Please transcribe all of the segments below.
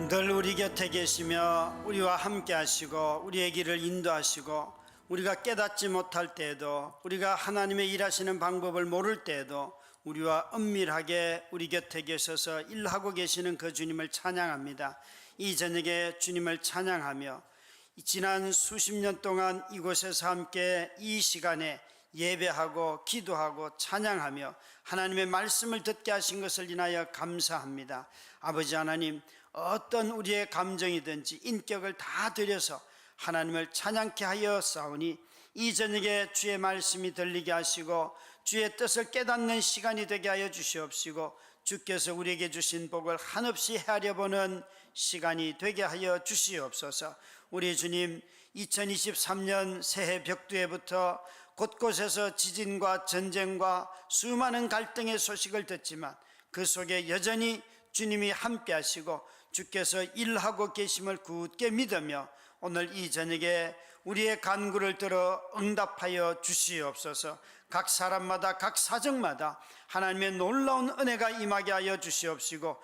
늘 우리 곁에 계시며 우리와 함께 하시고 우리의 길을 인도하시고 우리가 깨닫지 못할 때에도 우리가 하나님의 일하시는 방법을 모를 때에도 우리와 은밀하게 우리 곁에 계셔서 일하고 계시는 그 주님을 찬양합니다. 이 저녁에 주님을 찬양하며 지난 수십 년 동안 이곳에서 함께 이 시간에 예배하고 기도하고 찬양하며 하나님의 말씀을 듣게 하신 것을 인하여 감사합니다. 아버지 하나님, 어떤 우리의 감정이든지 인격을 다 들여서 하나님을 찬양케 하여 싸우니 이 저녁에 주의 말씀이 들리게 하시고 주의 뜻을 깨닫는 시간이 되게 하여 주시옵시고 주께서 우리에게 주신 복을 한없이 헤아려보는 시간이 되게 하여 주시옵소서. 우리 주님, 2023년 새해 벽두에부터 곳곳에서 지진과 전쟁과 수많은 갈등의 소식을 듣지만 그 속에 여전히 주님이 함께 하시고 주께서 일하고 계심을 굳게 믿으며 오늘 이 저녁에 우리의 간구를 들어 응답하여 주시옵소서. 각 사람마다 각 사정마다 하나님의 놀라운 은혜가 임하게 하여 주시옵시고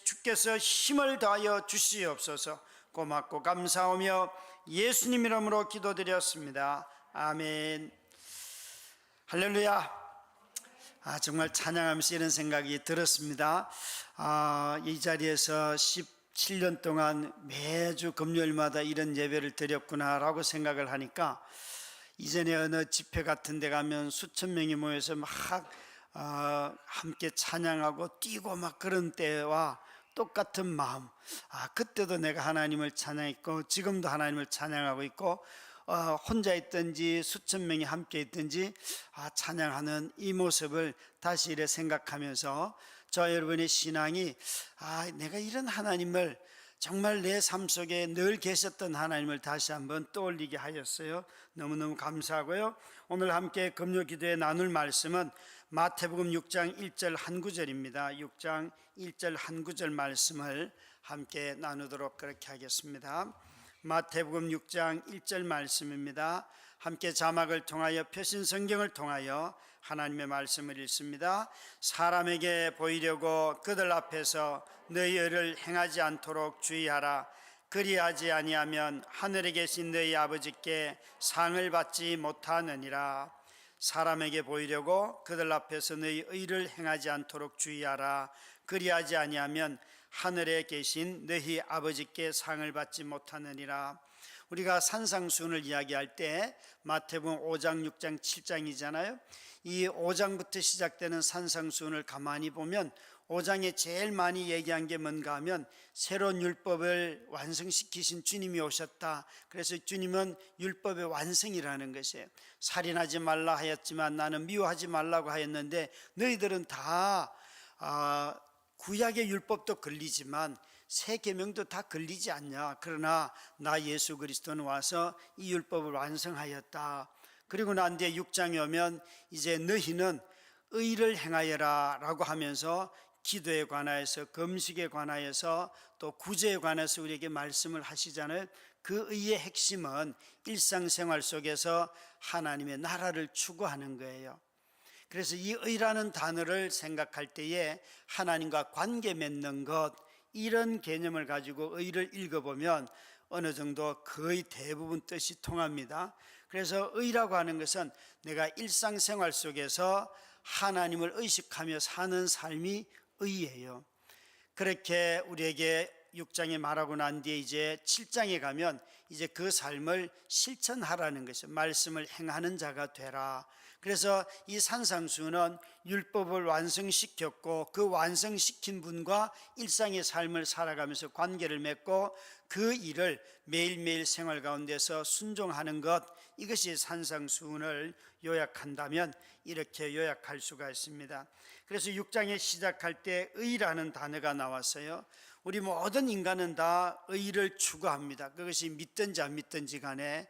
주께서 힘을 더하여 주시옵소서. 고맙고 감사하며 예수님 이름으로 기도드렸습니다. 아멘. 할렐루야. 정말 찬양하면서 이런 생각이 들었습니다. 이 자리에서 17년 동안 매주 금요일마다 이런 예배를 드렸구나라고 생각을 하니까 이전에 어느 집회 같은 데 가면 수천 명이 모여서 막 함께 찬양하고 뛰고 막 그런 때와 똑같은 마음. 그때도 내가 하나님을 찬양했고 지금도 하나님을 찬양하고 있고 혼자 있든지 수천 명이 함께 있든지 찬양하는 이 모습을 다시 이래 생각하면서 저 여러분의 신앙이 내가 이런 하나님을 정말 내 삶 속에 늘 계셨던 하나님을 다시 한번 떠올리게 하였어요. 너무너무 감사하고요. 오늘 함께 금요 기도에 나눌 말씀은 마태복음 6장 1절 한 구절입니다. 6장 1절 한 구절 말씀을 함께 나누도록 그렇게 하겠습니다. 마태복음 6장 1절 말씀입니다. 함께 자막을 통하여 표신 성경을 통하여 하나님의 말씀을 읽습니다. 사람에게 보이려고 그들 앞에서 너희 의를 행하지 않도록 주의하라. 그리하지 아니하면 하늘에 계신 너희 아버지께 상을 받지 못하느니라. 사람에게 보이려고 그들 앞에서 너희 의를 행하지 않도록 주의하라. 그리하지 아니하면 하늘에 계신 너희 아버지께 상을 받지 못하느니라. 우리가 산상수훈을 이야기할 때 마태복음 5장, 6장, 7장이잖아요. 이 5장부터 시작되는 산상수훈을 가만히 보면 5장에 제일 많이 얘기한 게 뭔가 하면 새로운 율법을 완성시키신 주님이 오셨다. 그래서 주님은 율법의 완성이라는 것이에요. 살인하지 말라 하였지만 나는 미워하지 말라고 하였는데 너희들은 다 구약의 율법도 걸리지만 새 계명도 다 걸리지 않냐. 그러나 나 예수 그리스도는 와서 이 율법을 완성하였다. 그리고 난 뒤에 6장에 오면 이제 너희는 의를 행하여라 라고 하면서 기도에 관하여서 금식에 관하여서 또 구제에 관해서 우리에게 말씀을 하시잖아요. 그 의의 핵심은 일상생활 속에서 하나님의 나라를 추구하는 거예요. 그래서 이 의라는 단어를 생각할 때에 하나님과 관계 맺는 것, 이런 개념을 가지고 의를 읽어보면 어느 정도 거의 대부분 뜻이 통합니다. 그래서 의라고 하는 것은 내가 일상생활 속에서 하나님을 의식하며 사는 삶이 의예요. 그렇게 우리에게 6장에 말하고 난 뒤에 이제 7장에 가면 이제 그 삶을 실천하라는 것이죠. 말씀을 행하는 자가 되라. 그래서 이 산상수훈은 율법을 완성시켰고 그 완성시킨 분과 일상의 삶을 살아가면서 관계를 맺고 그 일을 매일매일 생활 가운데서 순종하는 것, 이것이 산상수훈을 요약한다면 이렇게 요약할 수가 있습니다. 그래서 6장에 시작할 때 의라는 단어가 나왔어요. 우리 모든 인간은 다 의를 추구합니다. 그것이 믿든지 안 믿든지 간에,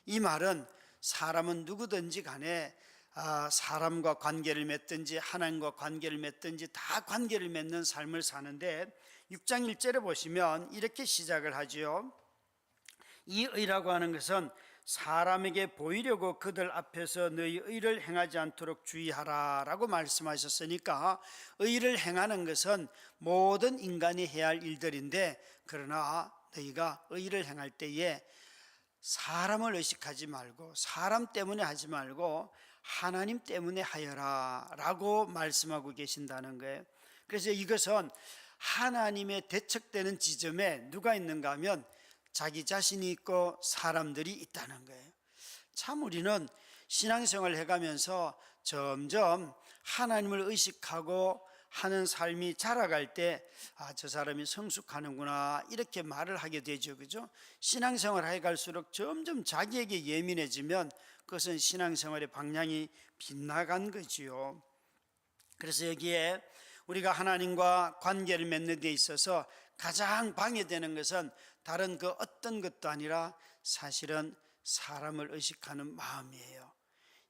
이 말은 사람은 누구든지 간에 사람과 관계를 맺든지 하나님과 관계를 맺든지 다 관계를 맺는 삶을 사는데 6장 1절에 보시면 이렇게 시작을 하지요. 이 의라고 하는 것은 사람에게 보이려고 그들 앞에서 너희 의를 행하지 않도록 주의하라 라고 말씀하셨으니까, 의를 행하는 것은 모든 인간이 해야 할 일들인데, 그러나 너희가 의를 행할 때에 사람을 의식하지 말고 사람 때문에 하지 말고 하나님 때문에 하여라 라고 말씀하고 계신다는 거예요. 그래서 이것은 하나님의 대척되는 지점에 누가 있는가 하면 자기 자신이 있고 사람들이 있다는 거예요. 참 우리는 신앙생활을 해가면서 점점 하나님을 의식하고 하는 삶이 자라갈 때, 저 사람이 성숙하는구나 이렇게 말을 하게 되죠. 그죠? 신앙생활 해갈수록 점점 자기에게 예민해지면 그것은 신앙생활의 방향이 빗나간 거지요. 그래서 여기에 우리가 하나님과 관계를 맺는 데 있어서 가장 방해되는 것은 다른 그 어떤 것도 아니라 사실은 사람을 의식하는 마음이에요.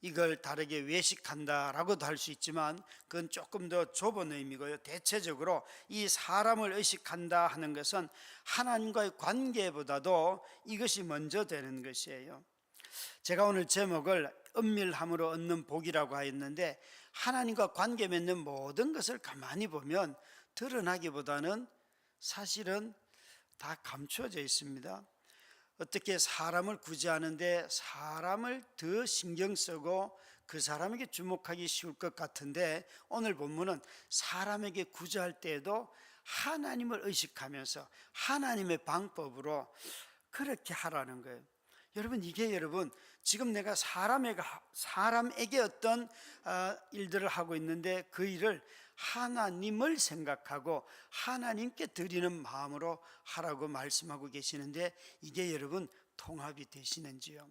이걸 다르게 외식한다라고도 할 수 있지만 그건 조금 더 좁은 의미고요. 대체적으로 이 사람을 의식한다 하는 것은 하나님과의 관계보다도 이것이 먼저 되는 것이에요. 제가 오늘 제목을 은밀함으로 얻는 복이라고 하였는데, 하나님과 관계 맺는 모든 것을 가만히 보면 드러나기보다는 사실은 다 감추어져 있습니다. 어떻게 사람을 구제하는데 사람을 더 신경 쓰고 그 사람에게 주목하기 쉬울 것 같은데, 오늘 본문은 사람에게 구제할 때에도 하나님을 의식하면서 하나님의 방법으로 그렇게 하라는 거예요. 여러분, 이게 여러분 지금 내가 사람에게 어떤 일들을 하고 있는데 그 일을 하나님을 생각하고 하나님께 드리는 마음으로 하라고 말씀하고 계시는데, 이게 여러분 통합이 되시는지요?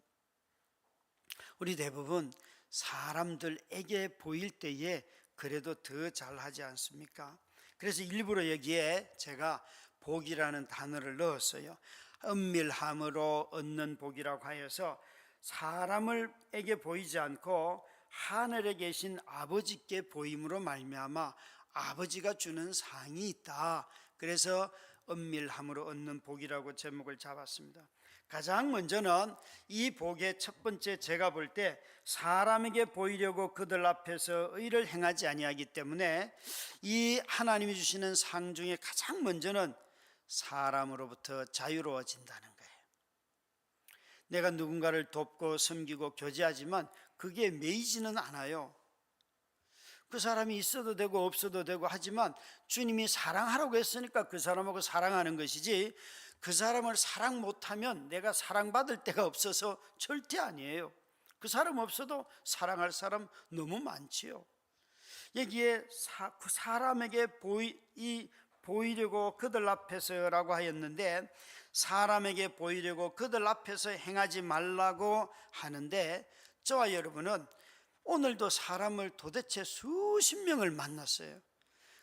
우리 대부분 사람들에게 보일 때에 그래도 더 잘하지 않습니까? 그래서 일부러 여기에 제가 복이라는 단어를 넣었어요. 은밀함으로 얻는 복이라고 하여서 사람에게 보이지 않고 하늘에 계신 아버지께 보임으로 말미암아 아버지가 주는 상이 있다. 그래서 은밀함으로 얻는 복이라고 제목을 잡았습니다. 가장 먼저는 이 복의 첫 번째, 제가 볼 때 사람에게 보이려고 그들 앞에서 의를 행하지 아니하기 때문에 이 하나님이 주시는 상 중에 가장 먼저는 사람으로부터 자유로워진다는 거예요. 내가 누군가를 돕고 섬기고 교제하지만 그게 매이지는 않아요. 그 사람이 있어도 되고 없어도 되고 하지만 주님이 사랑하라고 했으니까 그 사람하고 사랑하는 것이지, 그 사람을 사랑 못하면 내가 사랑받을 데가 없어서 절대 아니에요. 그 사람 없어도 사랑할 사람 너무 많지요. 여기에 사람에게 보이려고 그들 앞에서라고 하였는데, 사람에게 보이려고 그들 앞에서 행하지 말라고 하는데, 저와 여러분은 오늘도 사람을 도대체 수십 명을 만났어요.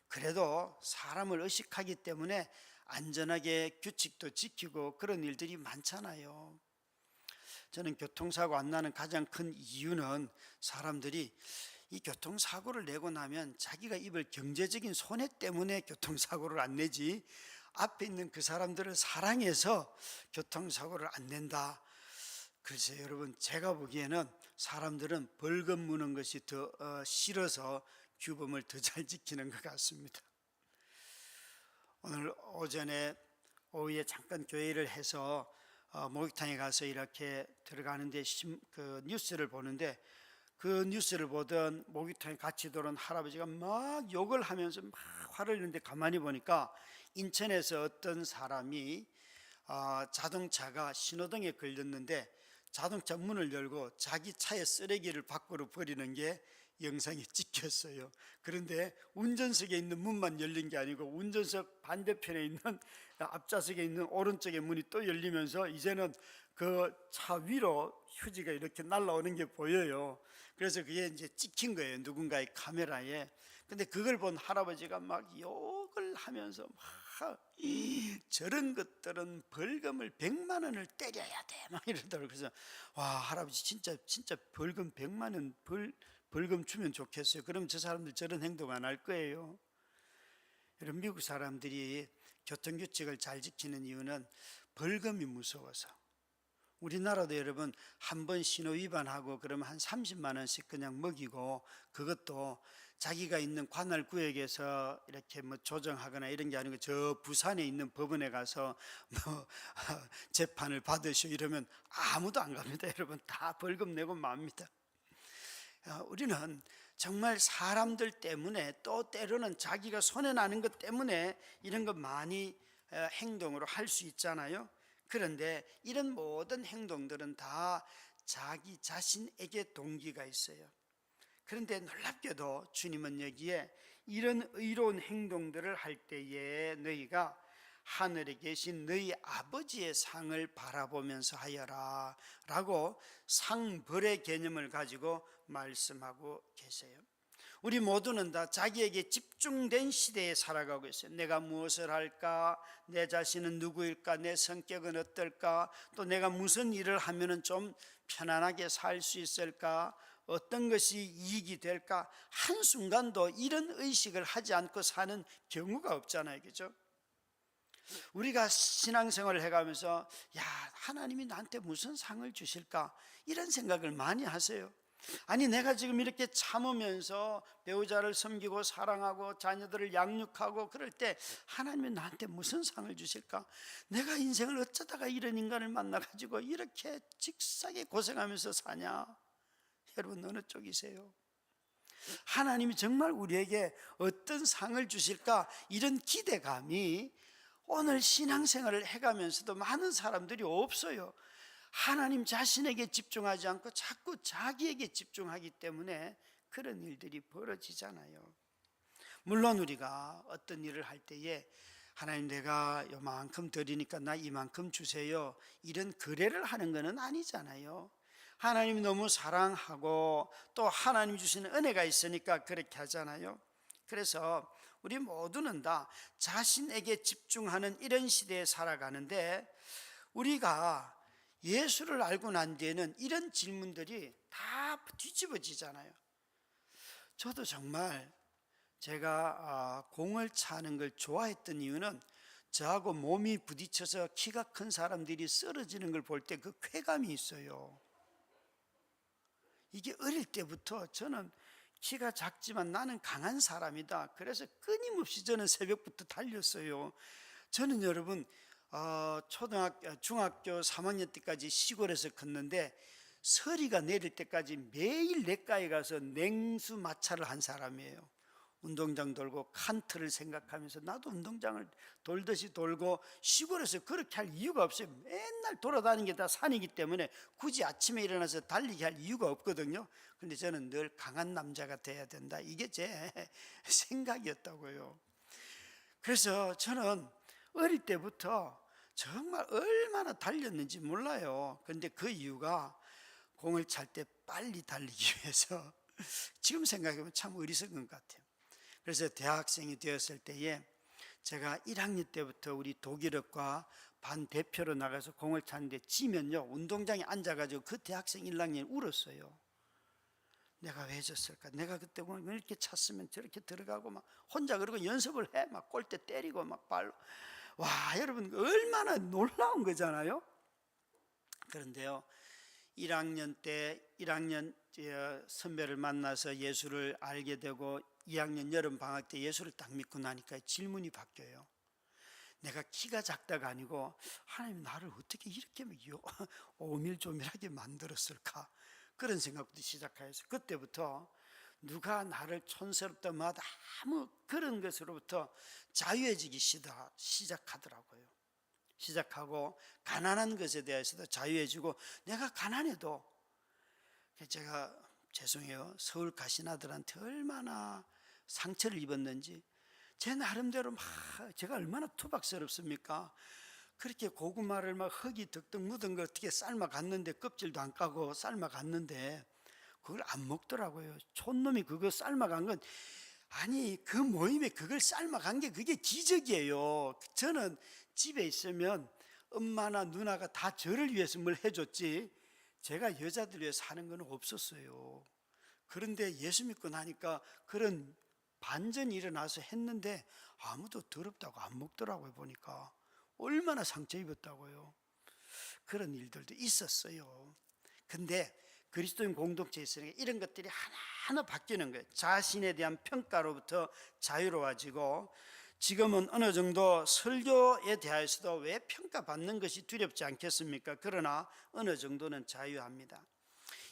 그래도 사람을 의식하기 때문에 안전하게 규칙도 지키고 그런 일들이 많잖아요. 저는 교통사고 안 나는 가장 큰 이유는 사람들이 이 교통사고를 내고 나면 자기가 입을 경제적인 손해 때문에 교통사고를 안 내지, 앞에 있는 그 사람들을 사랑해서 교통사고를 안 낸다. 글쎄요 여러분, 제가 보기에는 사람들은 벌금 무는 것이 더 싫어서 규범을 더 잘 지키는 것 같습니다. 오늘 오후에 잠깐 교회를 해서 목욕탕에 가서 이렇게 들어가는데 그 뉴스를 보는데, 그 뉴스를 보던 목욕탕에 같이 들어온 할아버지가 막 욕을 하면서 막 화를 내는데, 가만히 보니까 인천에서 어떤 사람이 자동차가 신호등에 걸렸는데 자동차 문을 열고 자기 차의 쓰레기를 밖으로 버리는 게 영상에 찍혔어요. 그런데 운전석에 있는 문만 열린 게 아니고 운전석 반대편에 있는 앞좌석에 있는 오른쪽의 문이 또 열리면서 이제는 그 차 위로 휴지가 이렇게 날아오는 게 보여요. 그래서 그게 이제 찍힌 거예요, 누군가의 카메라에. 근데 그걸 본 할아버지가 막 욕을 하면서 막 저런 것들은 벌금을 100만 원을 때려야 돼 막 이러더라고요. 그래서 와, 할아버지 진짜 벌금 100만 원 벌금 주면 좋겠어요. 그럼 저 사람들 저런 행동 안 할 거예요. 여러분, 미국 사람들이 교통규칙을 잘 지키는 이유는 벌금이 무서워서, 우리나라도 여러분 한 번 신호 위반하고 그러면 한 30만 원씩 그냥 먹이고, 그것도 자기가 있는 관할 구역에서 이렇게 뭐 조정하거나 이런 게 아니고 저 부산에 있는 법원에 가서 뭐 재판을 받으시오 이러면 아무도 안 갑니다. 여러분 다 벌금 내고 맙니다. 우리는 정말 사람들 때문에, 또 때로는 자기가 손해나는 것 때문에 이런 거 많이 행동으로 할 수 있잖아요. 그런데 이런 모든 행동들은 다 자기 자신에게 동기가 있어요. 그런데 놀랍게도 주님은 여기에 이런 의로운 행동들을 할 때에 너희가 하늘에 계신 너희 아버지의 상을 바라보면서 하여라 라고 상벌의 개념을 가지고 말씀하고 계세요. 우리 모두는 다 자기에게 집중된 시대에 살아가고 있어요. 내가 무엇을 할까? 내 자신은 누구일까? 내 성격은 어떨까? 또 내가 무슨 일을 하면 좀 편안하게 살 수 있을까? 어떤 것이 이익이 될까? 한순간도 이런 의식을 하지 않고 사는 경우가 없잖아요. 그죠? 우리가 신앙생활을 해가면서 야, 하나님이 나한테 무슨 상을 주실까? 이런 생각을 많이 하세요. 아니, 내가 지금 이렇게 참으면서 배우자를 섬기고 사랑하고 자녀들을 양육하고 그럴 때 하나님이 나한테 무슨 상을 주실까? 내가 인생을 어쩌다가 이런 인간을 만나가지고 이렇게 직사게 고생하면서 사냐? 여러분 어느 쪽이세요? 하나님이 정말 우리에게 어떤 상을 주실까? 이런 기대감이 오늘 신앙생활을 해가면서도 많은 사람들이 없어요. 하나님 자신에게 집중하지 않고 자꾸 자기에게 집중하기 때문에 그런 일들이 벌어지잖아요. 물론 우리가 어떤 일을 할 때에 하나님 내가 요만큼 드리니까 나 이만큼 주세요, 이런 거래를 하는 것은 아니잖아요. 하나님이 너무 사랑하고 또 하나님 주시는 은혜가 있으니까 그렇게 하잖아요. 그래서 우리 모두는 다 자신에게 집중하는 이런 시대에 살아가는데, 우리가 예수를 알고 난 뒤에는 이런 질문들이 다 뒤집어지잖아요. 저도 정말 제가 공을 차는 걸 좋아했던 이유는 저하고 몸이 부딪혀서 키가 큰 사람들이 쓰러지는 걸 볼 때 그 쾌감이 있어요. 이게 어릴 때부터 저는 키가 작지만 나는 강한 사람이다, 그래서 끊임없이 저는 새벽부터 달렸어요. 저는 여러분 중학교 3학년 때까지 시골에서 컸는데 서리가 내릴 때까지 매일 냇가에 가서 냉수 마찰을 한 사람이에요. 운동장 돌고 칸트를 생각하면서 나도 운동장을 돌듯이 돌고, 시골에서 그렇게 할 이유가 없어요. 맨날 돌아다니는 게 다 산이기 때문에 굳이 아침에 일어나서 달리기 할 이유가 없거든요. 근데 저는 늘 강한 남자가 돼야 된다, 이게 제 생각이었다고요. 그래서 저는 어릴 때부터 정말 얼마나 달렸는지 몰라요. 그런데 그 이유가 공을 찰 때 빨리 달리기 위해서 지금 생각해보면 참 어리석은 것 같아요. 그래서 대학생이 되었을 때에 제가 1학년 때부터 우리 독일어과 반 대표로 나가서 공을 찼는데 지면요, 운동장에 앉아가지고 그 대학생 1학년이 울었어요. 내가 왜 졌을까? 내가 그때 공을 이렇게 찼으면 저렇게 들어가고 막 혼자 그러고 연습을 해, 막 골대 때리고 막 발로. 와, 여러분 얼마나 놀라운 거잖아요. 그런데요, 1학년 때 1학년 선배를 만나서 예수를 알게 되고 2학년 여름 방학 때 예수를 딱 믿고 나니까 질문이 바뀌어요. 내가 키가 작다가 아니고 하나님 나를 어떻게 이렇게 오밀조밀하게 만들었을까, 그런 생각부터 시작해서 그때부터 누가 나를 촌스럽다 마다 아무 그런 것으로부터 자유해지기 시작하더라고요. 시작하고 가난한 것에 대해서도 자유해지고, 내가 가난해도, 제가 죄송해요, 서울 가신 아들한테 얼마나 상처를 입었는지 제 나름대로 막 제가 얼마나 투박스럽습니까? 그렇게 고구마를 막 흙이 득득 묻은 거 어떻게 삶아갔는데, 껍질도 안 까고 삶아갔는데 그걸 안 먹더라고요. 촌놈이 그거 삶아간 건, 아니 그 모임에 그걸 삶아간 게 그게 기적이에요. 저는 집에 있으면 엄마나 누나가 다 저를 위해서 뭘 해줬지 제가 여자들 위해서 하는 건 없었어요. 그런데 예수 믿고 나니까 그런 반전이 일어나서 했는데 아무도 더럽다고 안 먹더라고요. 보니까 얼마나 상처 입었다고요. 그런 일들도 있었어요. 근데 그리스도인 공동체에 있으니까 이런 것들이 하나하나 바뀌는 거예요. 자신에 대한 평가로부터 자유로워지고, 지금은 어느 정도 설교에 대해서도 왜 평가받는 것이 두렵지 않겠습니까? 그러나 어느 정도는 자유합니다.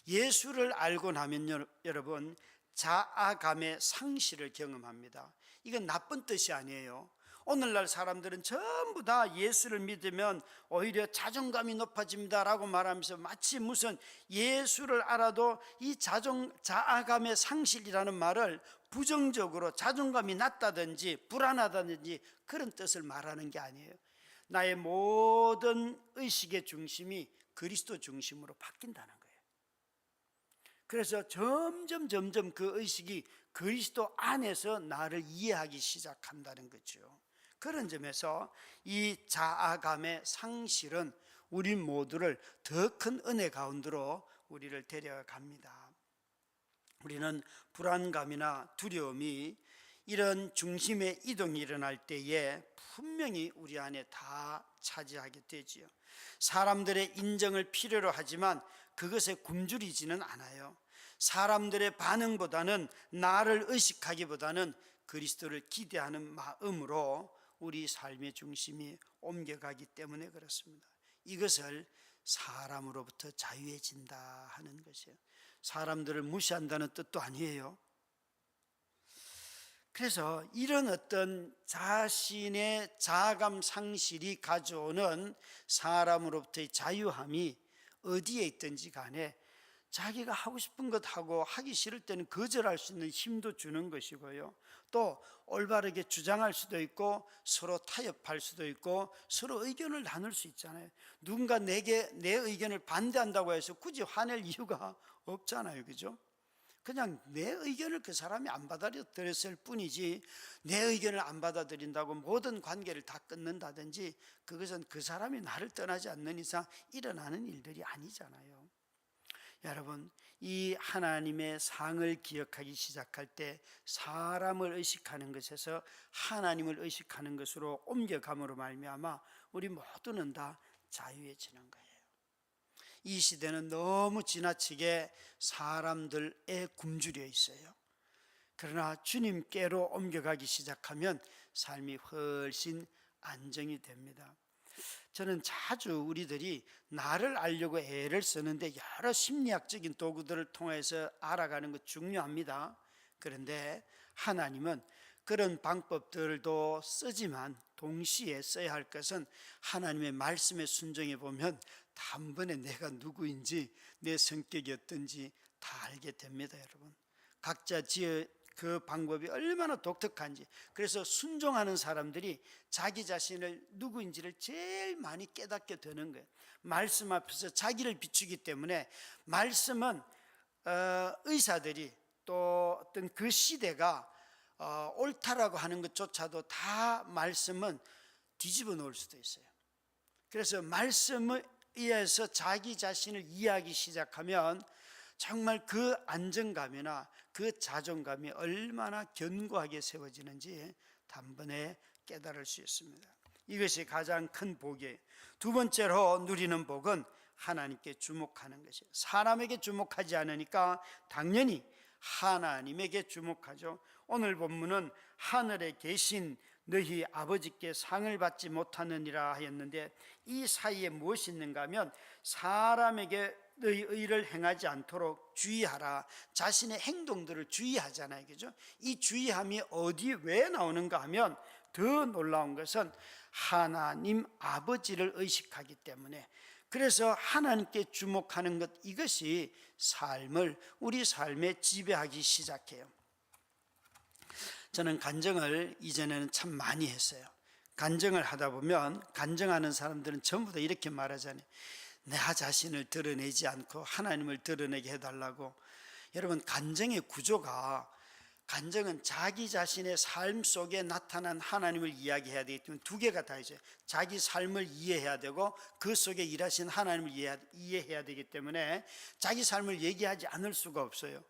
예수를 알고 나면 여러분, 자아감의 상실을 경험합니다. 이건 나쁜 뜻이 아니에요. 오늘날 사람들은 전부 다 예수를 믿으면 오히려 자존감이 높아집니다 라고 말하면서 마치 무슨 예수를 알아도 이 자아감의 상실이라는 말을 부정적으로 자존감이 낮다든지 불안하다든지 그런 뜻을 말하는 게 아니에요. 나의 모든 의식의 중심이 그리스도 중심으로 바뀐다는 거예요. 그래서 점점 그 의식이 그리스도 안에서 나를 이해하기 시작한다는 거죠. 그런 점에서 이 자아감의 상실은 우리 모두를 더 큰 은혜 가운데로 우리를 데려갑니다. 우리는 불안감이나 두려움이 이런 중심의 이동이 일어날 때에 분명히 우리 안에 다 차지하게 되지요. 사람들의 인정을 필요로 하지만 그것에 굶주리지는 않아요. 사람들의 반응보다는 나를 의식하기보다는 그리스도를 기대하는 마음으로 우리 삶의 중심이 옮겨가기 때문에 그렇습니다. 이것을 사람으로부터 자유해진다 하는 것이에요. 사람들을 무시한다는 뜻도 아니에요. 그래서 이런 어떤 자신의 자아감 상실이 가져오는 사람으로부터의 자유함이 어디에 있든지 간에 자기가 하고 싶은 것 하고 하기 싫을 때는 거절할 수 있는 힘도 주는 것이고요. 또 올바르게 주장할 수도 있고 서로 타협할 수도 있고 서로 의견을 나눌 수 있잖아요. 누군가 내 의견을 반대한다고 해서 굳이 화낼 이유가 없잖아요. 그죠? 그냥 내 의견을 그 사람이 안 받아들였을 뿐이지, 내 의견을 안 받아들인다고 모든 관계를 다 끊는다든지 그것은 그 사람이 나를 떠나지 않는 이상 일어나는 일들이 아니잖아요. 여러분, 이 하나님의 상을 기억하기 시작할 때 사람을 의식하는 것에서 하나님을 의식하는 것으로 옮겨감으로 말미암아 우리 모두는 다 자유해지는 거예요. 이 시대는 너무 지나치게 사람들에 굶주려 있어요. 그러나 주님께로 옮겨가기 시작하면 삶이 훨씬 안정이 됩니다. 저는 자주 우리들이 나를 알려고 애를 쓰는데 여러 심리학적인 도구들을 통해서 알아가는 것 중요합니다. 그런데 하나님은 그런 방법들도 쓰지만 동시에 써야 할 것은 하나님의 말씀에 순종해 보면 단번에 내가 누구인지 내 성격이 어떤지 다 알게 됩니다. 여러분, 각자 그 방법이 얼마나 독특한지. 그래서 순종하는 사람들이 자기 자신을 누구인지를 제일 많이 깨닫게 되는 거예요. 말씀 앞에서 자기를 비추기 때문에 말씀은 의사들이 또 어떤 그 시대가 옳다라고 하는 것조차도 다 말씀은 뒤집어 놓을 수도 있어요. 그래서 말씀에 의해서 자기 자신을 이해하기 시작하면 정말 그 안정감이나 그 자존감이 얼마나 견고하게 세워지는지 단번에 깨달을 수 있습니다. 이것이 가장 큰 복이에요. 두 번째로 누리는 복은 하나님께 주목하는 것이에요. 사람에게 주목하지 않으니까 당연히 하나님에게 주목하죠. 오늘 본문은 하늘에 계신 너희 아버지께 상을 받지 못하느니라 하였는데, 이 사이에 무엇이 있는가 하면 사람에게 너희 의를 행하지 않도록 주의하라. 자신의 행동들을 주의하잖아요. 그죠? 이 주의함이 왜 나오는가 하면 더 놀라운 것은 하나님 아버지를 의식하기 때문에, 그래서 하나님께 주목하는 것, 이것이 우리 삶에 지배하기 시작해요. 저는 간증을 이전에는 참 많이 했어요. 간증을 하다 보면 간증하는 사람들은 전부 다 이렇게 말하잖아요. 나 자신을 드러내지 않고 하나님을 드러내게 해달라고. 여러분, 간증의 구조가, 간증은 자기 자신의 삶 속에 나타난 하나님을 이야기해야 되기 때문에 두 개가 다 있어요. 자기 삶을 이해해야 되고 그 속에 일하신 하나님을 이해해야 되기 때문에 자기 삶을 얘기하지 않을 수가 없어요.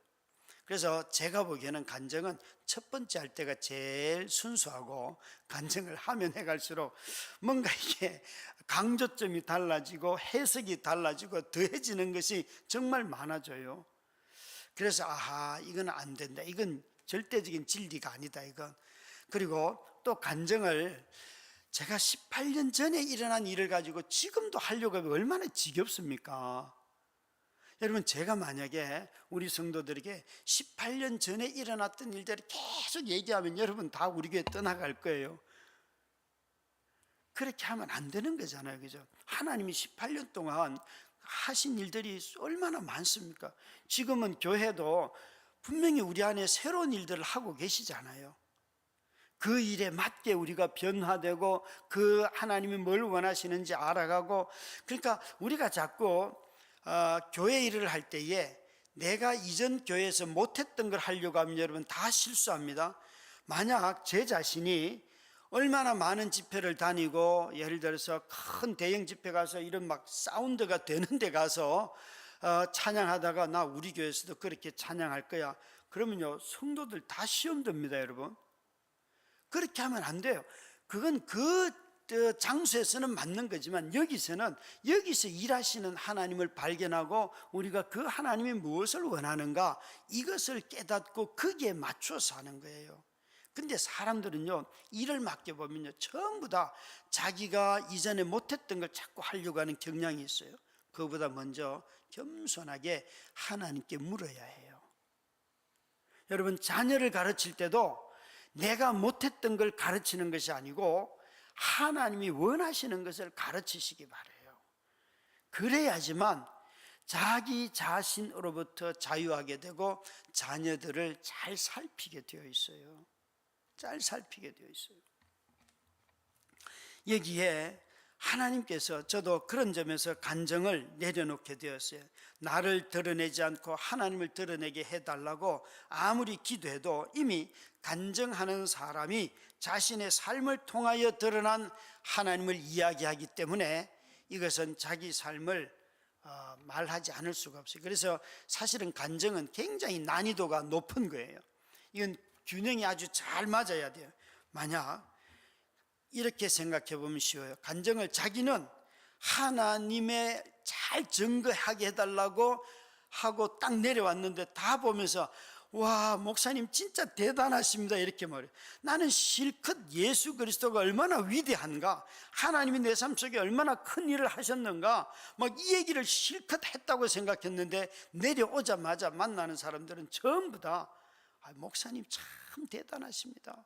그래서 제가 보기에는 간증은 첫 번째 할 때가 제일 순수하고, 간증을 하면 해갈수록 뭔가 이게 강조점이 달라지고 해석이 달라지고 더해지는 것이 정말 많아져요. 그래서 아하, 이건 안 된다, 이건 절대적인 진리가 아니다, 이건. 그리고 또 간증을 제가 18년 전에 일어난 일을 가지고 지금도 하려고 하면 얼마나 지겹습니까? 여러분, 제가 만약에 우리 성도들에게 18년 전에 일어났던 일들을 계속 얘기하면 여러분 다 우리 교회 떠나갈 거예요. 그렇게 하면 안 되는 거잖아요, 그죠? 하나님이 18년 동안 하신 일들이 얼마나 많습니까? 지금은 교회도 분명히 우리 안에 새로운 일들을 하고 계시잖아요. 그 일에 맞게 우리가 변화되고 그 하나님이 뭘 원하시는지 알아가고, 그러니까 우리가 자꾸 교회 일을 할 때에 내가 이전 교회에서 못했던 걸 하려고 하면 여러분 다 실수합니다. 만약 제 자신이 얼마나 많은 집회를 다니고, 예를 들어서 큰 대형 집회 가서 이런 막 사운드가 되는 데 가서 찬양하다가 나 우리 교회에서도 그렇게 찬양할 거야, 그러면요 성도들 다 시험 듭니다, 여러분. 그렇게 하면 안 돼요. 그건 그 장소에서는 맞는 거지만 여기서 일하시는 하나님을 발견하고 우리가 그 하나님이 무엇을 원하는가, 이것을 깨닫고 거기에 맞춰서 하는 거예요. 근데 사람들은요, 일을 맡겨보면요 전부 다 자기가 이전에 못했던 걸 자꾸 하려고 하는 경향이 있어요. 그거보다 먼저 겸손하게 하나님께 물어야 해요. 여러분, 자녀를 가르칠 때도 내가 못했던 걸 가르치는 것이 아니고 하나님이 원하시는 것을 가르치시기 바라요. 그래야지만 자기 자신으로부터 자유하게 되고 자녀들을 잘 살피게 되어 있어요. 잘 살피게 되어 있어요. 여기에 하나님께서, 저도 그런 점에서 간증을 내려놓게 되었어요. 나를 드러내지 않고 하나님을 드러내게 해달라고 아무리 기도해도 이미 간증하는 사람이 자신의 삶을 통하여 드러난 하나님을 이야기하기 때문에 이것은 자기 삶을 말하지 않을 수가 없어요. 그래서 사실은 간증은 굉장히 난이도가 높은 거예요. 이건 균형이 아주 잘 맞아야 돼요. 만약 이렇게 생각해 보면 쉬워요. 간증을 자기는 하나님의 잘 증거하게 해달라고 하고 딱 내려왔는데 다 보면서 와, 목사님 진짜 대단하십니다, 이렇게 말해요. 나는 실컷 예수 그리스도가 얼마나 위대한가, 하나님이 내 삶 속에 얼마나 큰 일을 하셨는가, 막 이 얘기를 실컷 했다고 생각했는데 내려오자마자 만나는 사람들은 전부 다 목사님 참 대단하십니다,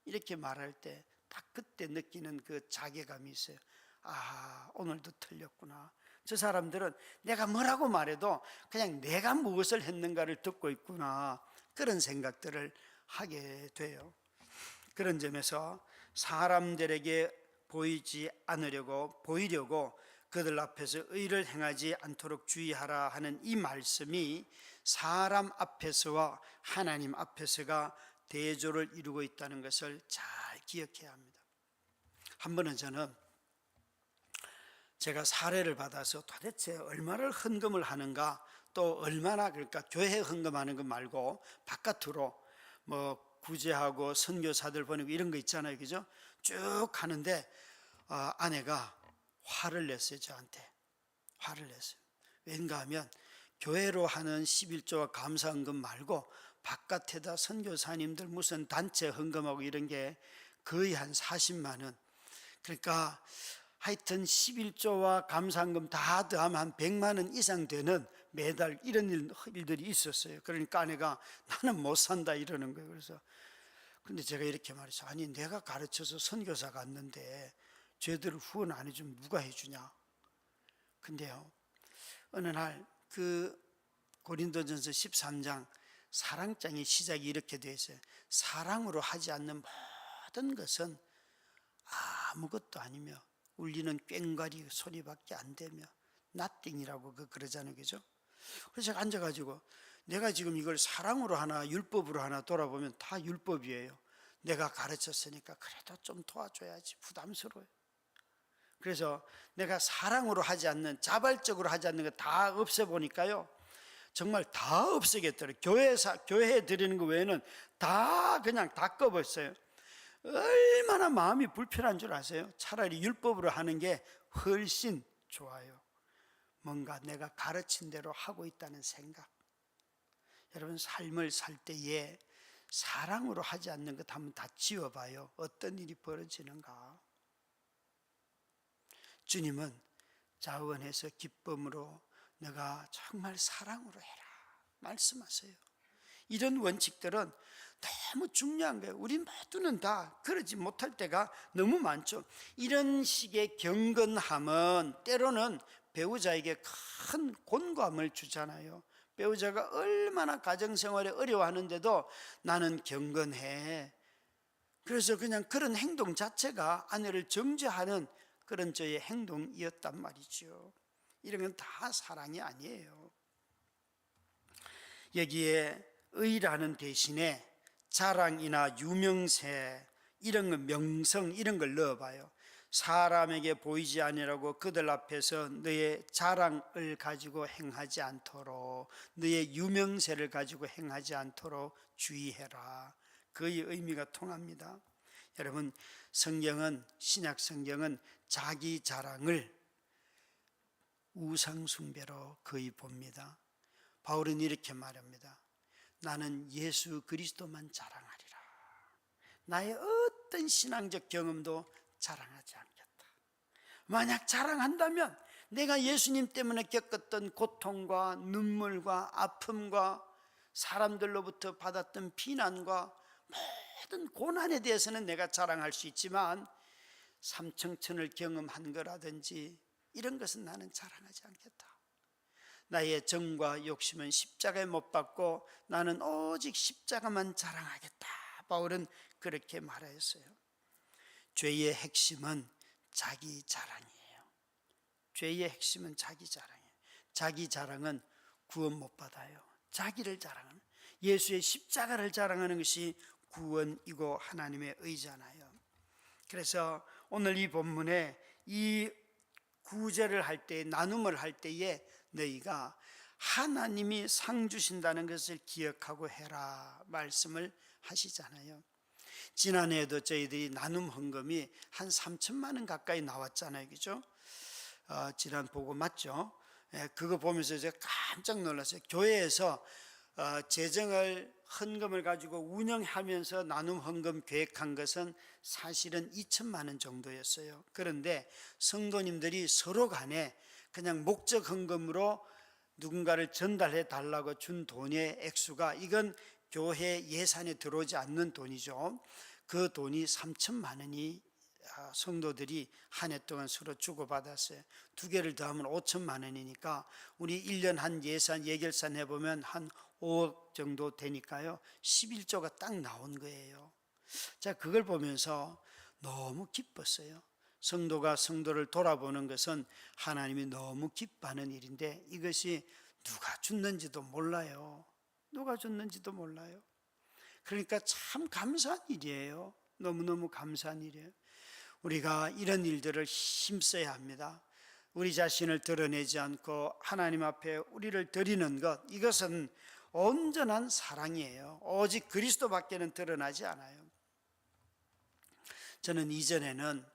이렇게 말할 때 딱 그때 느끼는 그 자괴감이 있어요. 아, 오늘도 틀렸구나. 저 사람들은 내가 뭐라고 말해도 그냥 내가 무엇을 했는가를 듣고 있구나, 그런 생각들을 하게 돼요. 그런 점에서 사람들에게 보이려고 그들 앞에서 의를 행하지 않도록 주의하라 하는 이 말씀이 사람 앞에서와 하나님 앞에서가 대조를 이루고 있다는 것을 잘 기억해야 합니다. 한 번은 저는 제가 사례를 받아서 도대체 얼마를 헌금을 하는가, 또 얼마나, 그러니까 교회에 헌금하는 것 말고 바깥으로 뭐 구제하고 선교사들 보내고 이런 거 있잖아요, 그죠? 쭉 하는데 아내가 화를 냈어요. 저한테 화를 냈어요. 왠가 하면 교회로 하는 11조와 감사헌금 말고 바깥에다 선교사님들 무슨 단체 헌금하고 이런 게 거의 한 40만 원, 그러니까 하여튼 11조와 감사헌금 다 더하면 한 100만 원 이상 되는 매달 이런 일들이 있었어요. 그러니까 아내가 나는 못 산다 이러는 거예요. 그래서 근데 제가 이렇게 말했어요. 아니, 내가 가르쳐서 선교사 갔는데 쟤들 후원 안 해주면 누가 해주냐. 근데요, 어느 날 그 고린도전서 13장 사랑장의 시작이 이렇게 되어 있어요. 사랑으로 하지 않는 모든 것은 아무것도 아니며 울리는 꽹과리 소리밖에 안 되며 nothing이라고 그러잖아요, 그죠? 그래서 제가 앉아가지고 내가 지금 이걸 사랑으로 하나 율법으로 하나 돌아보면 다 율법이에요. 내가 가르쳤으니까 그래도 좀 도와줘야지, 부담스러워요. 그래서 내가 사랑으로 하지 않는, 자발적으로 하지 않는 거 다 없애보니까요, 정말 다 없애겠더래. 교회에 드리는 거 외에는 다 그냥 다 꺼버렸어요. 얼마나 마음이 불편한 줄 아세요? 차라리 율법으로 하는 게 훨씬 좋아요. 뭔가 내가 가르친 대로 하고 있다는 생각. 여러분, 삶을 살 때에 사랑으로 하지 않는 것 한번 다 지워봐요. 어떤 일이 벌어지는가. 주님은 자원해서 기쁨으로 내가 정말 사랑으로 해라 말씀하세요. 이런 원칙들은 너무 중요한 거예요. 우리 모두는 다 그러지 못할 때가 너무 많죠. 이런 식의 경건함은 때로는 배우자에게 큰 곤감을 주잖아요. 배우자가 얼마나 가정생활에 어려워하는데도 나는 경건해. 그래서 그냥 그런 행동 자체가 아내를 정죄하는 그런 저의 행동이었단 말이죠. 이런 건 다 사랑이 아니에요. 여기에 의라는 대신에 자랑이나 유명세, 이런 거, 명성 이런 걸 넣어봐요. 사람에게 보이지 아니라고 그들 앞에서 너의 자랑을 가지고 행하지 않도록, 너의 유명세를 가지고 행하지 않도록 주의해라. 그의 의미가 통합니다. 여러분, 성경은, 신약 성경은 자기 자랑을 우상숭배로 거의 봅니다. 바울은 이렇게 말합니다. 나는 예수 그리스도만 자랑하리라. 나의 어떤 신앙적 경험도 자랑하지 않겠다. 만약 자랑한다면 내가 예수님 때문에 겪었던 고통과 눈물과 아픔과 사람들로부터 받았던 비난과 모든 고난에 대해서는 내가 자랑할 수 있지만 삼청천을 경험한 거라든지 이런 것은 나는 자랑하지 않겠다. 나의 정과 욕심은 십자가에 못 박고 나는 오직 십자가만 자랑하겠다. 바울은 그렇게 말하였어요. 죄의 핵심은 자기 자랑이에요. 죄의 핵심은 자기 자랑이에요. 자기 자랑은 구원 못 받아요. 자기를 자랑하는, 예수의 십자가를 자랑하는 것이 구원이고 하나님의 의잖아요. 그래서 오늘 이 본문에 이 구제를 할 때, 나눔을 할 때에 너희가 하나님이 상 주신다는 것을 기억하고 해라 말씀을 하시잖아요. 지난해에도 저희들이 나눔 헌금이 한 3천만 원 가까이 나왔잖아요. 그죠? 지난 보고 맞죠? 그거 보면서 제가 깜짝 놀랐어요. 교회에서 재정을 헌금을 가지고 운영하면서 나눔 헌금 계획한 것은 사실은 2천만 원 정도였어요. 그런데 성도님들이 서로 간에 그냥 목적 헌금으로 누군가를 전달해 달라고 준 돈의 액수가, 이건 교회 예산에 들어오지 않는 돈이죠. 그 돈이 3천만 원이 성도들이 한 해 동안 서로 주고받았어요. 두 개를 더하면 5천만 원이니까 우리 1년 한 예산 예결산 해보면 한 5억 정도 되니까요, 11조가 딱 나온 거예요. 자, 그걸 보면서 너무 기뻤어요. 성도가 성도를 돌아보는 것은 하나님이 너무 기뻐하는 일인데 이것이 누가 줬는지도 몰라요. 누가 줬는지도 몰라요. 그러니까 참 감사한 일이에요. 너무너무 감사한 일이에요. 우리가 이런 일들을 힘써야 합니다. 우리 자신을 드러내지 않고 하나님 앞에 우리를 드리는 것, 이것은 온전한 사랑이에요. 오직 그리스도밖에는 드러나지 않아요. 저는 이전에는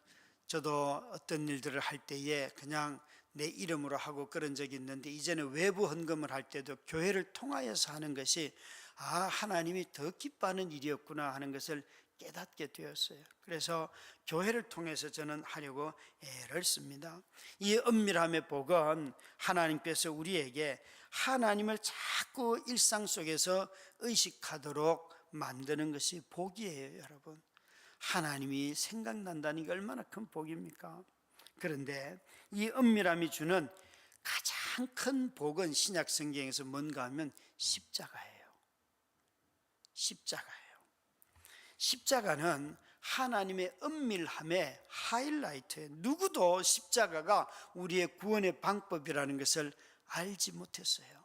저도 어떤 일들을 할 때에 그냥 내 이름으로 하고 그런 적이 있는데, 이제는 외부 헌금을 할 때도 교회를 통하여서 하는 것이 하나님이 더 기뻐하는 일이었구나 하는 것을 깨닫게 되었어요. 그래서 교회를 통해서 저는 하려고 애를 씁니다. 이 은밀함의 복은 하나님께서 우리에게 하나님을 자꾸 일상 속에서 의식하도록 만드는 것이 복이에요. 여러분, 하나님이 생각난다는 게 얼마나 큰 복입니까? 그런데 이 은밀함이 주는 가장 큰 복은 신약 성경에서 뭔가 하면 십자가예요. 십자가예요. 십자가는 하나님의 은밀함의 하이라이트예요. 누구도 십자가가 우리의 구원의 방법이라는 것을 알지 못했어요.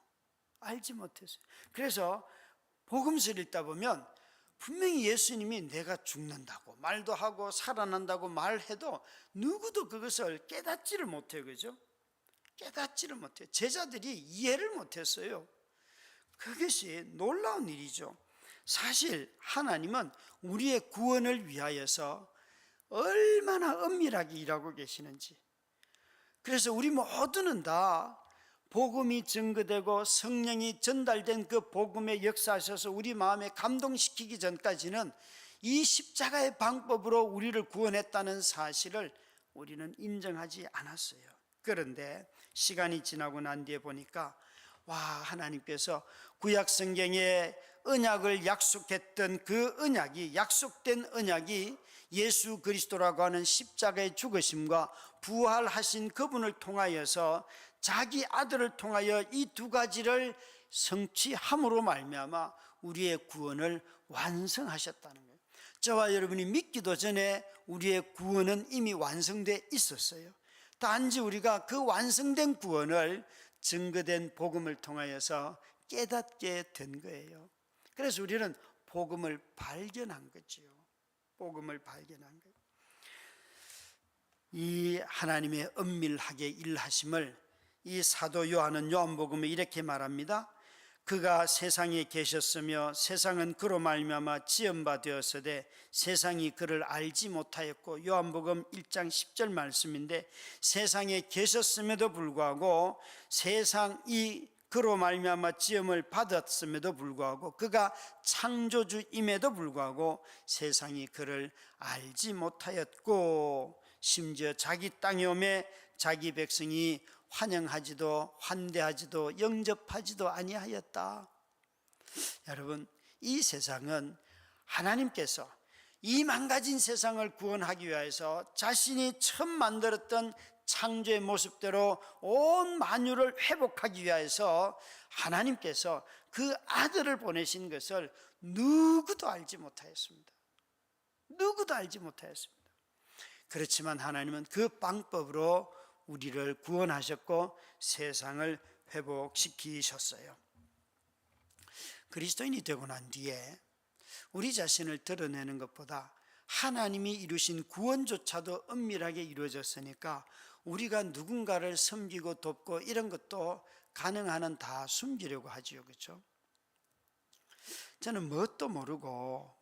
알지 못했어요. 그래서 복음서를 읽다 보면 분명히 예수님이 내가 죽는다고 말도 하고 살아난다고 말해도 누구도 그것을 깨닫지를 못해요. 그죠? 깨닫지를 못해요. 제자들이 이해를 못했어요. 그것이 놀라운 일이죠. 사실 하나님은 우리의 구원을 위하여서 얼마나 은밀하게 일하고 계시는지, 그래서 우리 모두는 다 복음이 증거되고 성령이 전달된 그 복음의 역사하셔서 우리 마음에 감동시키기 전까지는 이 십자가의 방법으로 우리를 구원했다는 사실을 우리는 인정하지 않았어요. 그런데 시간이 지나고 난 뒤에 보니까 하나님께서 구약 성경에 언약을 약속했던 그 언약이, 약속된 언약이 예수 그리스도라고 하는 십자가의 죽으심과 부활하신 그분을 통하여서 자기 아들을 통하여 이 두 가지를 성취함으로 말미암아 우리의 구원을 완성하셨다는 거예요. 저와 여러분이 믿기도 전에 우리의 구원은 이미 완성되어 있었어요. 단지 우리가 그 완성된 구원을 증거된 복음을 통하여서 깨닫게 된 거예요. 그래서 우리는 복음을 발견한 거지요. 복음을 발견한 거예요. 이 하나님의 은밀하게 일하심을 이 사도 요한은 요한복음에 이렇게 말합니다. 그가 세상에 계셨으며 세상은 그로 말미암아 지은 바 되었으되 세상이 그를 알지 못하였고, 요한복음 1장 10절 말씀인데, 세상에 계셨음에도 불구하고 세상이 그로 말미암아 지음을 받았음에도 불구하고, 그가 창조주임에도 불구하고 세상이 그를 알지 못하였고, 심지어 자기 땅에 오매 자기 백성이 환영하지도 환대하지도 영접하지도 아니하였다. 여러분, 이 세상은 하나님께서 이 망가진 세상을 구원하기 위해서 자신이 처음 만들었던 창조의 모습대로 온 만유를 회복하기 위해서 하나님께서 그 아들을 보내신 것을 누구도 알지 못하였습니다. 누구도 알지 못하였습니다. 그렇지만 하나님은 그 방법으로 우리를 구원하셨고 세상을 회복시키셨어요. 그리스도인이 되고 난 뒤에 우리 자신을 드러내는 것보다 하나님이 이루신 구원조차도 은밀하게 이루어졌으니까 우리가 누군가를 섬기고 돕고 이런 것도 가능한 한 다 숨기려고 하지요. 그렇죠? 저는 뭣도 모르고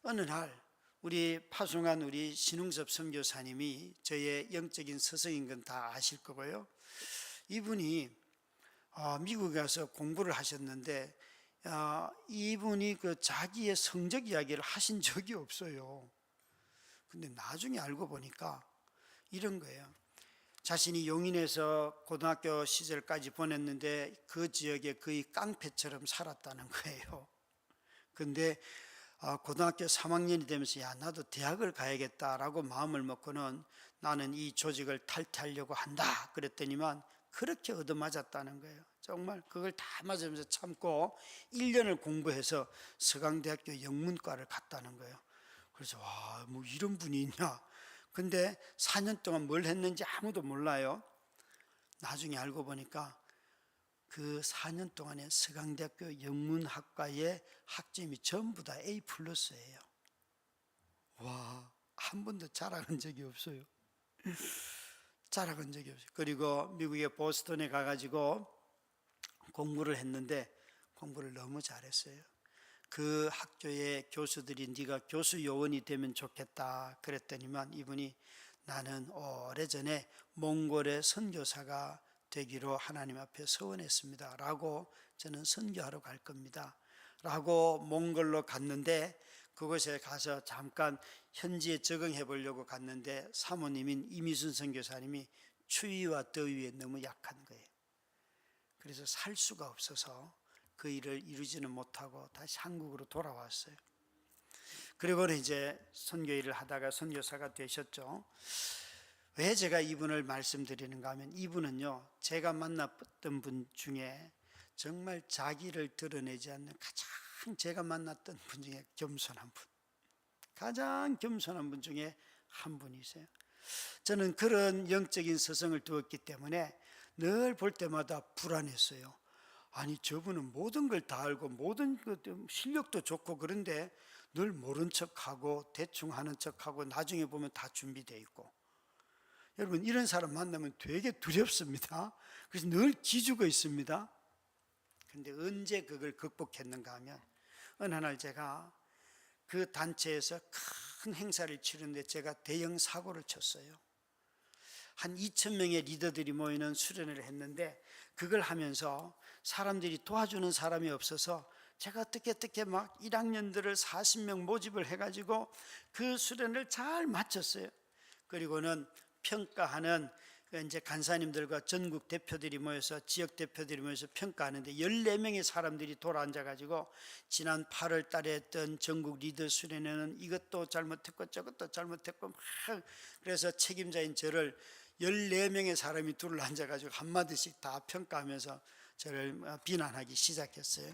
어느 날 우리 파송한 우리 신웅섭 선교사님이 저의 영적인 스승인 건 다 아실 거고요. 이분이 미국에 가서 공부를 하셨는데 이분이 그 자기의 성적 이야기를 하신 적이 없어요. 근데 나중에 알고 보니까 이런 거예요. 자신이 용인에서 고등학교 시절까지 보냈는데 그 지역에 거의 깡패처럼 살았다는 거예요. 근데 고등학교 3학년이 되면서 나도 대학을 가야겠다라고 마음을 먹고는 나는 이 조직을 탈퇴하려고 한다 그랬더니만 그렇게 얻어맞았다는 거예요. 정말 그걸 다 맞으면서 참고 1년을 공부해서 서강대학교 영문과를 갔다는 거예요. 그래서 뭐 이런 분이 있냐. 근데 4년 동안 뭘 했는지 아무도 몰라요. 나중에 알고 보니까 그 4년 동안에 서강대학교 영문학과의 학점이 전부 다 A 플러스예요. 한 번도 자랑한 적이 없어요. 자랑한 적이 없어요. 그리고 미국의 보스턴에 가가지고 공부를 했는데 공부를 너무 잘했어요. 그 학교의 교수들이 네가 교수 요원이 되면 좋겠다 그랬더니만 이분이 나는 오래전에 몽골의 선교사가 되기로 하나님 앞에 서원했습니다 라고 저는 선교하러 갈 겁니다 라고 몽골로 갔는데, 그곳에 가서 잠깐 현지에 적응해 보려고 갔는데 사모님인 이미순 선교사님이 추위와 더위에 너무 약한 거예요. 그래서 살 수가 없어서 그 일을 이루지는 못하고 다시 한국으로 돌아왔어요. 그리고는 이제 선교 일을 하다가 선교사가 되셨죠. 왜 제가 이분을 말씀드리는가 하면, 이분은요 제가 만났던 분 중에 정말 자기를 드러내지 않는 가장 제가 만났던 분 중에 겸손한 분, 가장 겸손한 분 중에 한 분이세요. 저는 그런 영적인 스승을 두었기 때문에 늘 볼 때마다 불안했어요. 아니 저분은 모든 걸 다 알고 모든 실력도 좋고 그런데 늘 모른 척하고 대충 하는 척하고 나중에 보면 다 준비되어 있고, 여러분 이런 사람 만나면 되게 두렵습니다. 그래서 늘 기죽어 있습니다. 근데 언제 그걸 극복했는가 하면 어느 날 제가 그 단체에서 큰 행사를 치르는데 제가 대형 사고를 쳤어요. 한 2,000명의 리더들이 모이는 수련회를 했는데 그걸 하면서 사람들이 도와주는 사람이 없어서 제가 어떻게 막 1학년들을 40명 모집을 해가지고 그 수련을 잘 마쳤어요. 그리고는 평가하는 이제 간사님들과 전국 대표들이 모여서 지역 대표들이 모여서 평가하는데 14명의 사람들이 돌아앉아가지고 지난 8월 달에 했던 전국 리더 수련회는 이것도 잘못했고 저것도 잘못했고 막 그래서 책임자인 저를 14명의 사람이 둘러 앉아가지고 한마디씩 다 평가하면서 저를 비난하기 시작했어요.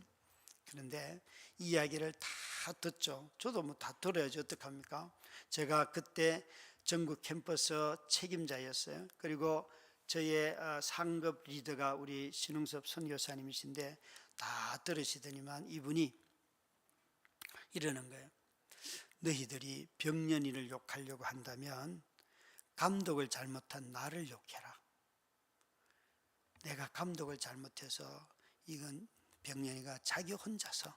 그런데 이야기를 다 듣죠. 저도 뭐 다 들어야지 어떡합니까? 제가 그때 전국 캠퍼스 책임자였어요. 그리고 저의 상급 리더가 우리 신흥섭 선교사님이신데 다 들으시더니만 이분이 이러는 거예요. 너희들이 병년이를 욕하려고 한다면 감독을 잘못한 나를 욕해라. 내가 감독을 잘못해서 이건 병년이가 자기 혼자서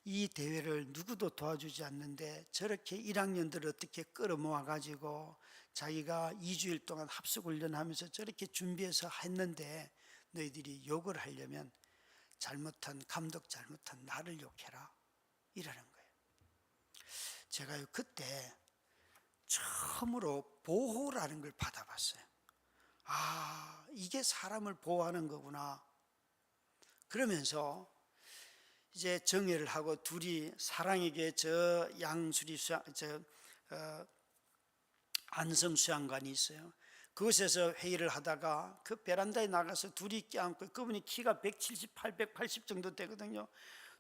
이 대회를 누구도 도와주지 않는데 저렇게 1학년들을 어떻게 끌어모아 가지고 자기가 2주일 동안 합숙훈련하면서 저렇게 준비해서 했는데 너희들이 욕을 하려면 감독 잘못한 나를 욕해라 이러는 거예요. 제가 그때 처음으로 보호라는 걸 받아봤어요. 아, 이게 사람을 보호하는 거구나. 그러면서 이제 정회를 하고 둘이 사랑에게 저 양수리 안성 수양관이 있어요. 그곳에서 회의를 하다가 그 베란다에 나가서 둘이 껴안고, 그분이 키가 178, 180 정도 되거든요.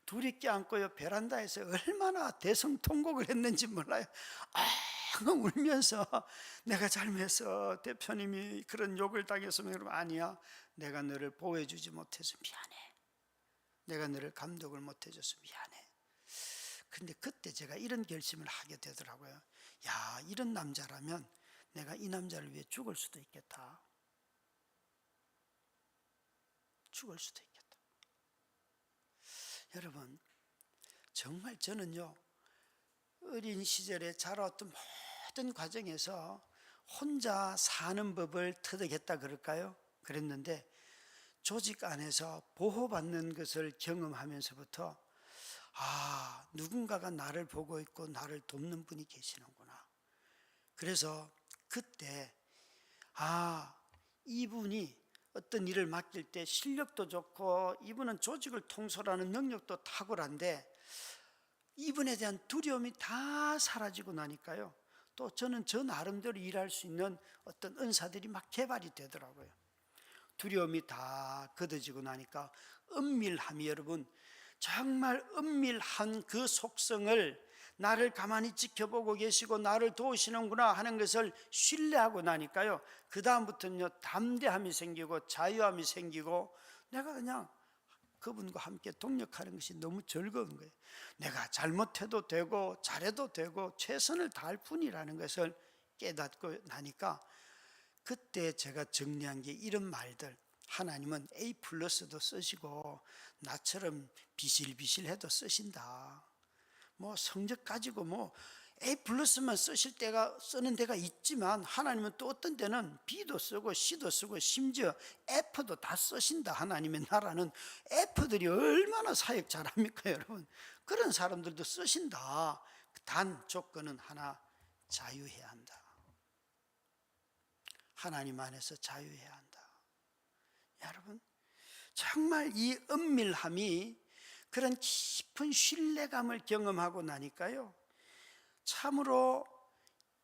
둘이 껴안고요, 베란다에서 얼마나 대성통곡을 했는지 몰라요. 울면서 내가 잘못해서 대표님이 그런 욕을 당해서 여러분, 아니야, 내가 너를 보호해주지 못해서 미안해. 내가 너를 감독을 못해줘서 미안해. 근데 그때 제가 이런 결심을 하게 되더라고요. 야, 이런 남자라면 내가 이 남자를 위해 죽을 수도 있겠다. 죽을 수도 있겠다. 여러분, 정말 저는요, 어린 시절에 자라왔던 모든 과정에서 혼자 사는 법을 터득했다 그럴까요? 그랬는데 조직 안에서 보호받는 것을 경험하면서부터 누군가가 나를 보고 있고 나를 돕는 분이 계시는구나. 그래서 그때 이분이 어떤 일을 맡길 때 실력도 좋고 이분은 조직을 통솔하는 능력도 탁월한데 이분에 대한 두려움이 다 사라지고 나니까요, 또 저는 저 나름대로 일할 수 있는 어떤 은사들이 막 개발이 되더라고요. 두려움이 다 걷어지고 나니까 은밀함이, 여러분, 정말 은밀한 그 속성을 나를 가만히 지켜보고 계시고 나를 도우시는구나 하는 것을 신뢰하고 나니까요, 그 다음부터는요, 담대함이 생기고 자유함이 생기고 내가 그냥 그분과 함께 동력하는 것이 너무 즐거운 거예요. 내가 잘못해도 되고 잘해도 되고 최선을 다할 뿐이라는 것을 깨닫고 나니까 그때 제가 정리한 게 이런 말들. 하나님은 A 플러스도 쓰시고 나처럼 비실비실해도 쓰신다. 뭐 성적 가지고 뭐 A 플러스만 쓰는 데가 있지만 하나님은 또 어떤 데는 B도 쓰고 C도 쓰고 심지어 F도 다 쓰신다. 하나님의 나라는 F들이 얼마나 사역 잘합니까, 여러분? 그런 사람들도 쓰신다. 단 조건은 하나, 자유해야 한다. 하나님 안에서 자유해야 한다. 여러분, 정말 이 은밀함이 그런 깊은 신뢰감을 경험하고 나니까요, 참으로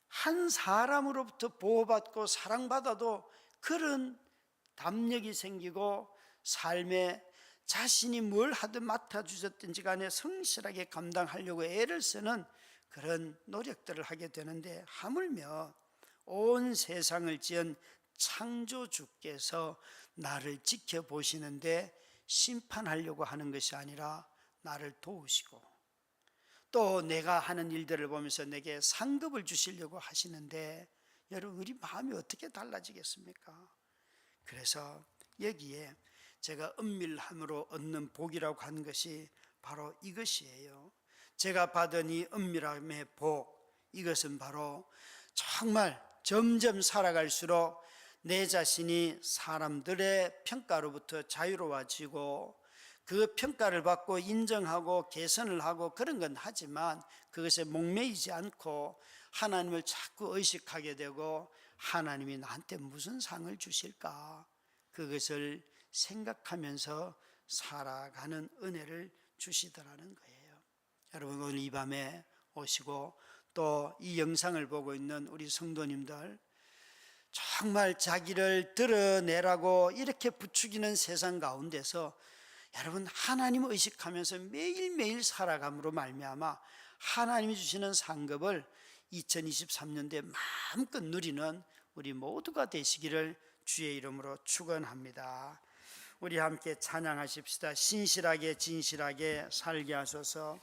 한 사람으로부터 보호받고 사랑받아도 그런 담력이 생기고 삶에 자신이 뭘 하든 맡아주셨든지 간에 성실하게 감당하려고 애를 쓰는 그런 노력들을 하게 되는데, 하물며 온 세상을 지은 창조주께서 나를 지켜보시는데 심판하려고 하는 것이 아니라 나를 도우시고 또 내가 하는 일들을 보면서 내게 상급을 주시려고 하시는데, 여러분, 우리 마음이 어떻게 달라지겠습니까? 그래서 여기에 제가 은밀함으로 얻는 복이라고 하는 것이 바로 이것이에요. 제가 받은 이 은밀함의 복, 이것은 바로 정말 점점 살아갈수록 내 자신이 사람들의 평가로부터 자유로워지고, 그 평가를 받고 인정하고 개선을 하고 그런 건 하지만 그것에 목매이지 않고 하나님을 자꾸 의식하게 되고, 하나님이 나한테 무슨 상을 주실까, 그것을 생각하면서 살아가는 은혜를 주시더라는 거예요. 여러분, 오늘 이 밤에 오시고 또 이 영상을 보고 있는 우리 성도님들, 정말 자기를 드러내라고 이렇게 부추기는 세상 가운데서 여러분, 하나님 의식하면서 매일매일 살아감으로 말미암아 하나님이 주시는 상급을 2023년도에 마음껏 누리는 우리 모두가 되시기를 주의 이름으로 축원합니다. 우리 함께 찬양하십시다. 신실하게 진실하게 살게 하소서.